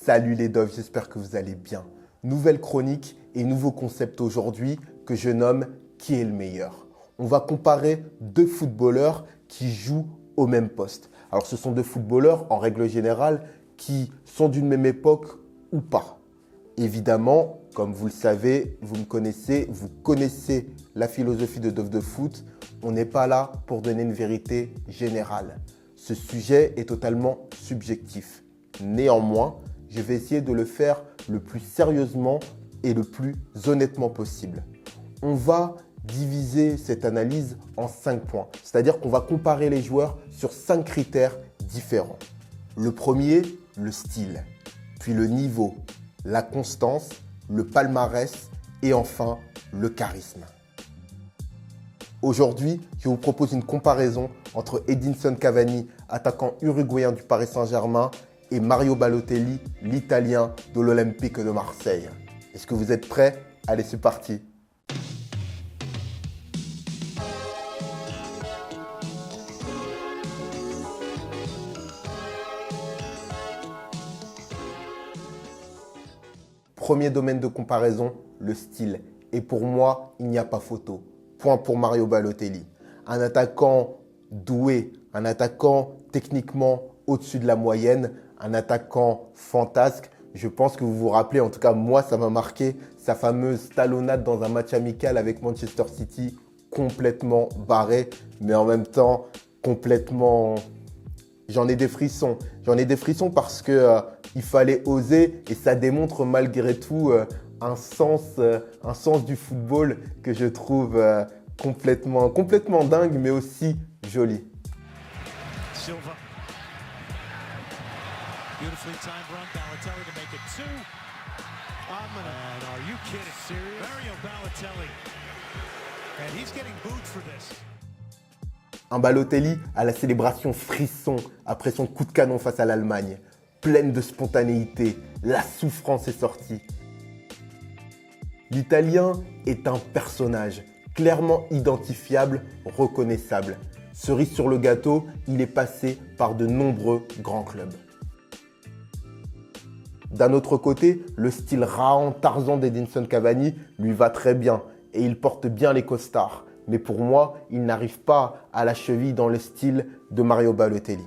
Salut les doves, j'espère que vous allez bien. Nouvelle chronique et nouveau concept aujourd'hui que je nomme « Qui est le meilleur ?» On va comparer deux footballeurs qui jouent au même poste. Alors ce sont deux footballeurs en règle générale qui sont d'une même époque ou pas. Évidemment, comme vous le savez, vous connaissez la philosophie de Dove de Foot. On n'est pas là pour donner une vérité générale. Ce sujet est totalement subjectif. Néanmoins, je vais essayer de le faire le plus sérieusement et le plus honnêtement possible. On va diviser cette analyse en 5 points. C'est-à-dire qu'on va comparer les joueurs sur 5 critères différents. Le premier, le style, puis le niveau, la constance, le palmarès et enfin le charisme. Aujourd'hui, je vous propose une comparaison entre Edinson Cavani, attaquant uruguayen du Paris Saint-Germain, et Mario Balotelli, l'Italien de l'Olympique de Marseille. Est-ce que vous êtes prêts? Allez, c'est parti! Premier domaine de comparaison, le style. Et pour moi, il n'y a pas photo. Point pour Mario Balotelli. Un attaquant doué, un attaquant techniquement au-dessus de la moyenne, un attaquant fantasque. Je pense que vous vous rappelez, en tout cas moi ça m'a marqué, sa fameuse talonnade dans un match amical avec Manchester City, complètement barré, mais en même temps complètement... J'en ai des frissons. J'en ai des frissons parce que il fallait oser et ça démontre malgré tout un sens du football que je trouve complètement dingue, mais aussi joli. Silva. Beautifully timed run, Balotelli to make it two. And are you kidding? Serious? Mario Balotelli. And he's getting booed for this. Un Balotelli à la célébration frisson après son coup de canon face à l'Allemagne. Pleine de spontanéité, la souffrance est sortie. L'Italien est un personnage clairement identifiable, reconnaissable. Cerise sur le gâteau, il est passé par de nombreux grands clubs. D'un autre côté, le style Raon Tarzan d'Edinson Cavani lui va très bien et il porte bien les costards. Mais pour moi, il n'arrive pas à la cheville dans le style de Mario Balotelli.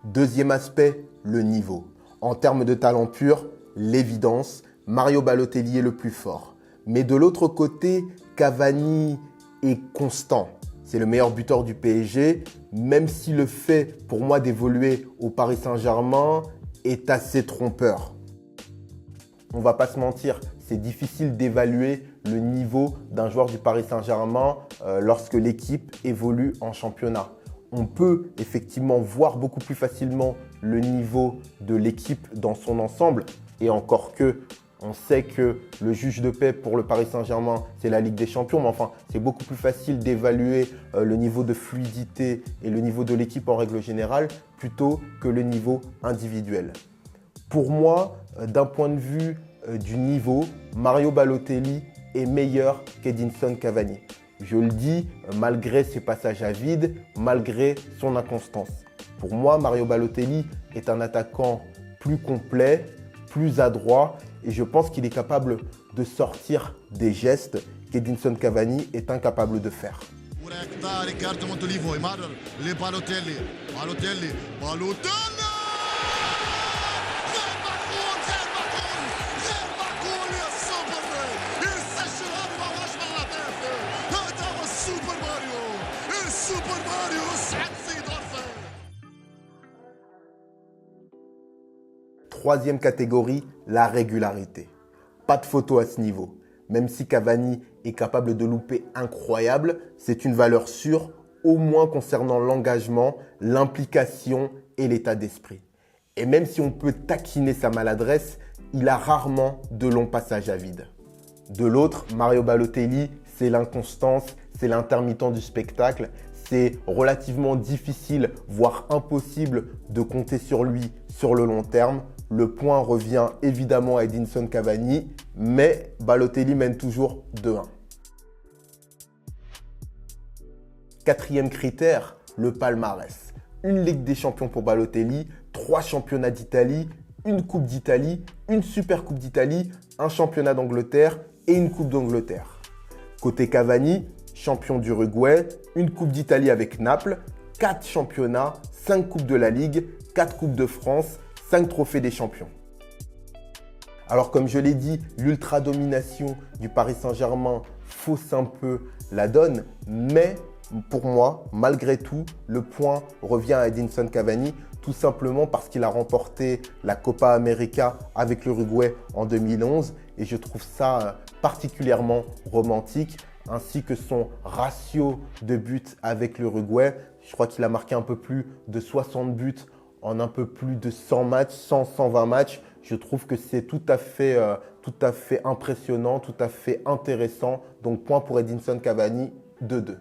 Deuxième aspect, le niveau. En termes de talent pur, l'évidence, Mario Balotelli est le plus fort. Mais de l'autre côté, Cavani est constant. C'est le meilleur buteur du PSG, même si le fait pour moi d'évoluer au Paris Saint-Germain est assez trompeur. On va pas se mentir, c'est difficile d'évaluer le niveau d'un joueur du Paris Saint-Germain lorsque l'équipe évolue en championnat. On peut effectivement voir beaucoup plus facilement le niveau de l'équipe dans son ensemble et encore que on sait que le juge de paix pour le Paris Saint-Germain, c'est la Ligue des Champions, mais enfin, c'est beaucoup plus facile d'évaluer le niveau de fluidité et le niveau de l'équipe en règle générale plutôt que le niveau individuel. Pour moi, d'un point de vue du niveau, Mario Balotelli est meilleur qu'Edinson Cavani. Je le dis malgré ses passages à vide, malgré son inconstance. Pour moi, Mario Balotelli est un attaquant plus complet, plus adroit et je pense qu'il est capable de sortir des gestes qu'Edinson Cavani est incapable de faire. Troisième catégorie, la régularité. Pas de photo à ce niveau. Même si Cavani est capable de louper incroyable, c'est une valeur sûre, au moins concernant l'engagement, l'implication et l'état d'esprit. Et même si on peut taquiner sa maladresse, il a rarement de longs passages à vide. De l'autre, Mario Balotelli, c'est l'inconstance, c'est l'intermittent du spectacle. C'est relativement difficile, voire impossible de compter sur lui sur le long terme. Le point revient évidemment à Edinson Cavani, mais Balotelli mène toujours 2-1. Quatrième critère, le palmarès. Une Ligue des Champions pour Balotelli, 3 championnats d'Italie, une Coupe d'Italie, une Super Coupe d'Italie, un championnat d'Angleterre et une Coupe d'Angleterre. Côté Cavani, champion d'Uruguay, une Coupe d'Italie avec Naples, 4 championnats, 5 Coupes de la Ligue, 4 Coupes de France, 5 trophées des champions. Alors comme je l'ai dit, l'ultra-domination du Paris Saint-Germain fausse un peu la donne, mais pour moi, malgré tout, le point revient à Edinson Cavani, tout simplement parce qu'il a remporté la Copa América avec l'Uruguay en 2011 et je trouve ça particulièrement romantique, ainsi que son ratio de buts avec l'Uruguay. Je crois qu'il a marqué un peu plus de 60 buts en un peu plus de 100 matchs, 120 matchs. Je trouve que c'est tout à fait impressionnant, tout à fait intéressant. Donc, point pour Edinson Cavani, 2-2.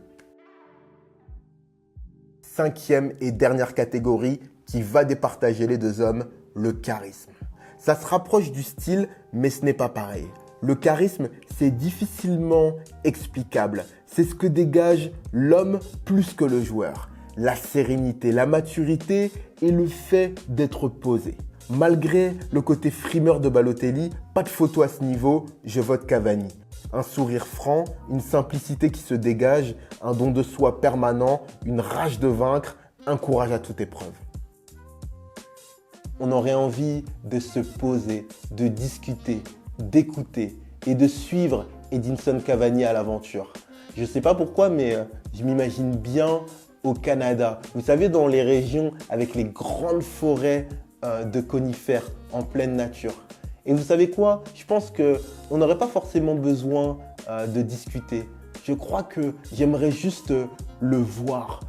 Cinquième et dernière catégorie qui va départager les deux hommes, le charisme. Ça se rapproche du style, mais ce n'est pas pareil. Le charisme, c'est difficilement explicable. C'est ce que dégage l'homme plus que le joueur. La sérénité, la maturité et le fait d'être posé. Malgré le côté frimeur de Balotelli, pas de photo à ce niveau, je vote Cavani. Un sourire franc, une simplicité qui se dégage, un don de soi permanent, une rage de vaincre, un courage à toute épreuve. On aurait envie de se poser, de discuter, d'écouter et de suivre Edinson Cavani à l'aventure. Je ne sais pas pourquoi, mais je m'imagine bien au Canada. Vous savez, dans les régions avec les grandes forêts de conifères en pleine nature. Et vous savez quoi? Je pense qu'on n'aurait pas forcément besoin de discuter. Je crois que j'aimerais juste le voir,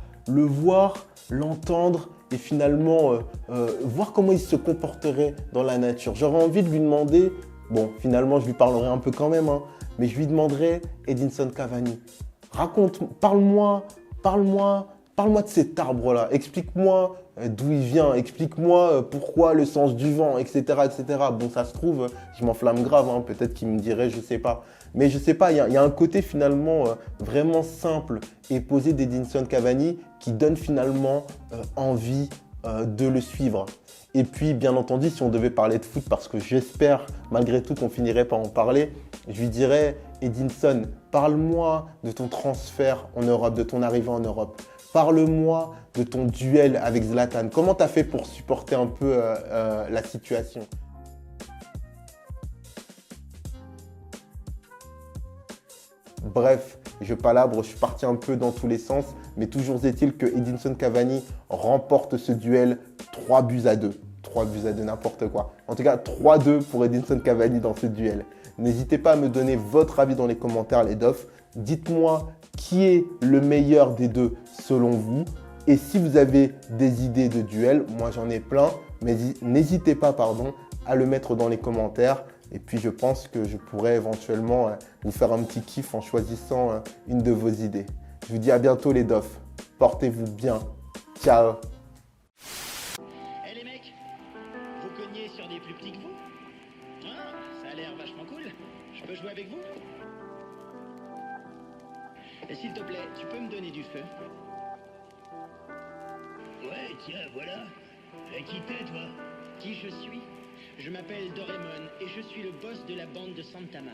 l'entendre et finalement voir comment il se comporterait dans la nature. J'aurais envie de lui demander, bon, finalement je lui parlerai un peu quand même, hein, mais je lui demanderai, Edinson Cavani, raconte, parle-moi de cet arbre-là, explique-moi d'où il vient, explique-moi pourquoi le sens du vent, etc., etc. Bon, ça se trouve, je m'enflamme grave, hein, peut-être qu'il me dirait, je sais pas. Mais je sais pas, il y a un côté finalement vraiment simple et posé d'Edinson Cavani qui donne finalement envie de le suivre. Et puis, bien entendu, si on devait parler de foot, parce que j'espère malgré tout qu'on finirait par en parler, je lui dirais, Edinson, parle-moi de ton transfert en Europe, de ton arrivée en Europe. Parle-moi de ton duel avec Zlatan. Comment tu as fait pour supporter un peu la situation? Bref, je palabre, je suis parti un peu dans tous les sens, mais toujours est-il que Edinson Cavani remporte ce duel 3-2. 3-2, n'importe quoi. En tout cas, 3-2 pour Edinson Cavani dans ce duel. N'hésitez pas à me donner votre avis dans les commentaires, les dofs. Dites-moi qui est le meilleur des deux selon vous. Et si vous avez des idées de duel, moi j'en ai plein, mais n'hésitez pas à le mettre dans les commentaires. Et puis je pense que je pourrais éventuellement vous faire un petit kiff en choisissant une de vos idées. Je vous dis à bientôt les dofs. Portez-vous bien. Ciao. Eh les mecs, vous cognez sur des plus petits que vous? Hein? Ça a l'air vachement cool. Je peux jouer avec vous? Et s'il te plaît, tu peux me donner du feu? Ouais, tiens, voilà. Qui t'es, toi? Qui je suis? Je m'appelle Doraemon et je suis le boss de la bande de Santama.